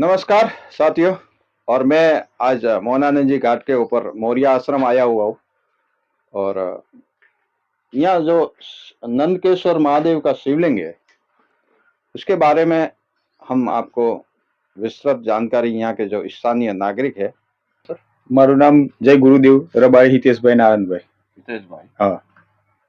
नमस्कार साथियों। और मैं आज मोहनानंद जी घाट के ऊपर मौर्या आश्रम आया हुआ हूँ। और यहाँ जो नंदकेश्वर महादेव का शिवलिंग है उसके बारे में हम आपको विस्तृत जानकारी यहाँ के जो स्थानीय नागरिक है। मारू नाम जय गुरुदेव रबाई हितेश भाई नारायण भाई। हितेश भाई, हाँ।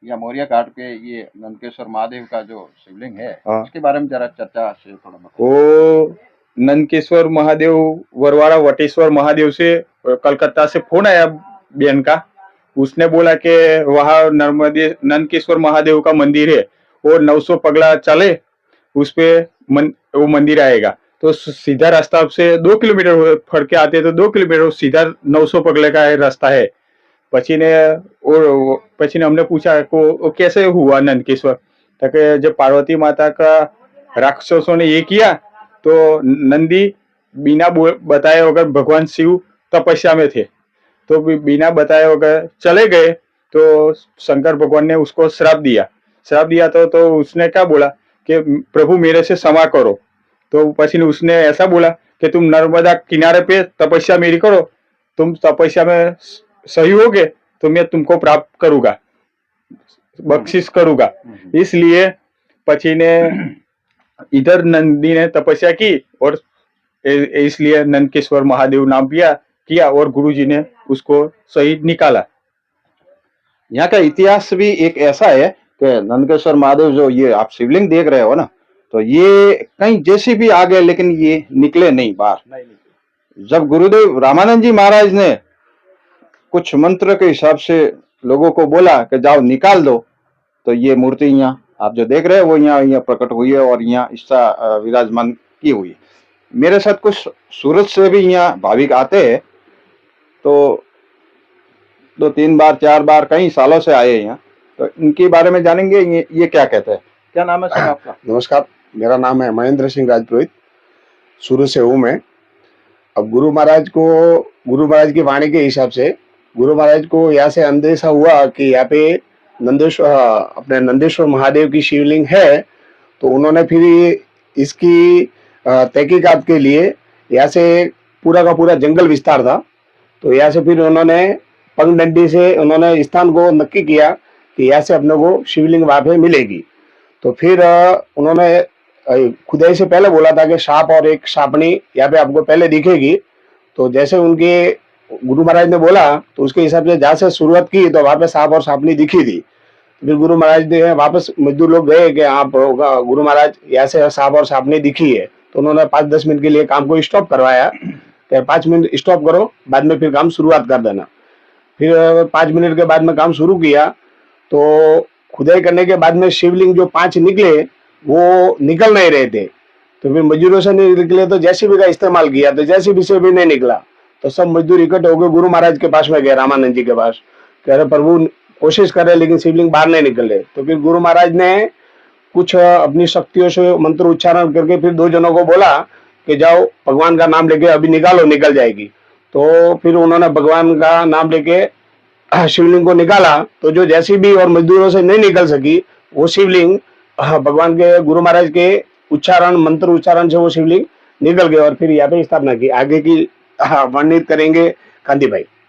यहाँ मौर्या घाट पे ये नंदकेश्वर महादेव का जो शिवलिंग है, हाँ, उसके बारे में जरा चर्चा से थोड़ा बताओ। वो नंदकेश्वर महादेव वरवाड़ा वटेश्वर महादेव से कलकत्ता से फोन आया बहन का। उसने बोला कि वहाँ नर्मदे नंदकेश्वर महादेव का मंदिर है, वो 900 पगला चले उस पे वो मंदिर आएगा। तो सीधा रास्ता से 2 किलोमीटर फड़ के आते तो 2 किलोमीटर सीधा 900 पगले का रास्ता है। પછી ने हमने पूछा को कैसे हुआ नंदकेश्वर, ताकि जब पार्वती माता का राक्षसों ने ये किया तो नंदी बिना बताए वगैरह भगवान शिव तपस्या में थे, तो बिना बताए वगैरह चले गए। तो शंकर भगवान ने उसको श्राप दिया तो उसने क्या बोला कि प्रभु मेरे से क्षमा करो। तो पछी उसने ऐसा बोला कि तुम नर्मदा किनारे पे तपस्या मेरी करो, तुम तपस्या में सही होगे तो मैं तुमको प्राप्त करूंगा, बख्शिश करूंगा। इसलिए पछी ने इधर नंदी ने तपस्या की और इसलिए नंदकेश्वर महादेव नाम किया और गुरुजी ने उसको सही निकाला। यहाँ का इतिहास भी एक ऐसा है कि नंदकेश्वर महादेव जो ये आप शिवलिंग देख रहे हो ना, तो ये कहीं जैसी भी आ गए लेकिन ये निकले नहीं बाहर। जब गुरुदेव रामानंद जी महाराज ने कुछ मंत्र के हिसाब से लोगों को बोला कि जाओ निकाल दो, तो ये मूर्ति यहाँ आप जो देख रहे हैं वो यहाँ प्रकट हुई है और यहाँ इसका विराजमान की हुई है। मेरे साथ कुछ सूरत से भी यहाँ भाविक आते हैं, तो 2-3 बार 4 बार कई सालों से आए यहाँ, तो इनके बारे में जानेंगे ये क्या कहते हैं। क्या नाम है सर आपका? नमस्कार, मेरा नाम है महेंद्र सिंह राजपुरोहित, सूरत से हूँ मैं। अब गुरु महाराज की वाणी के हिसाब से गुरु महाराज को यहाँ से अंदेशा हुआ कि यहाँ पे नंदेश्वर महादेव की शिवलिंग है, तो उन्होंने फिर इसकी तहकीकात के लिए यहाँ से पूरा का पूरा जंगल विस्तार था, तो यहाँ से फिर उन्होंने पगडंडी से उन्होंने स्थान को नक्की किया कि यहाँ से अपने को शिवलिंग वहाँ पे मिलेगी। तो फिर उन्होंने खुदाई से पहले बोला था कि सांप और एक सांपनी यहाँ पे आपको पहले दिखेगी। तो जैसे उनके गुरु महाराज ने बोला तो उसके हिसाब से जहाँ से शुरुआत की तो वहाँ पे सांप और सांपनी दिखी थी। फिर गुरु महाराज ने वापस मजदूर लोग गए कि आप गुरु महाराज यहाँ से सांप और सांपनी दिखी है, तो उन्होंने 5-10 मिनट के लिए काम को स्टॉप करवाया कि 5 मिनट स्टॉप करो, बाद में फिर काम शुरुआत कर देना। फिर 5 मिनट के बाद में काम शुरू किया, तो खुदाई करने के बाद में शिवलिंग जो 5 निकले वो निकल नहीं रहे थे। तो फिर मजदूरों से नहीं निकले तो जेसीबी का इस्तेमाल किया, तो जेसीबी से भी नहीं निकला। तो सब मजदूर इकट्ठे हो गए गुरु महाराज के पास में गए, रामानंद जी के पास, कह रहे प्रभु कोशिश कर रहे लेकिन शिवलिंग बाहर नहीं निकल रहे। तो फिर गुरु महाराज ने कुछ अपनी शक्तियों से मंत्र उच्चारण करके फिर 2 जनों को बोला कि जाओ भगवान का नाम लेके अभी निकालो, निकल जाएगी। तो फिर उन्होंने भगवान का नाम लेके शिवलिंग को निकाला, तो जो जेसीबी और मजदूरों से नहीं निकल सकी वो शिवलिंग भगवान के गुरु महाराज के मंत्र उच्चारण से वो शिवलिंग निकल गए और फिर यहाँ पे स्थापना की। आगे की वर्णित करेंगे कांति भाई।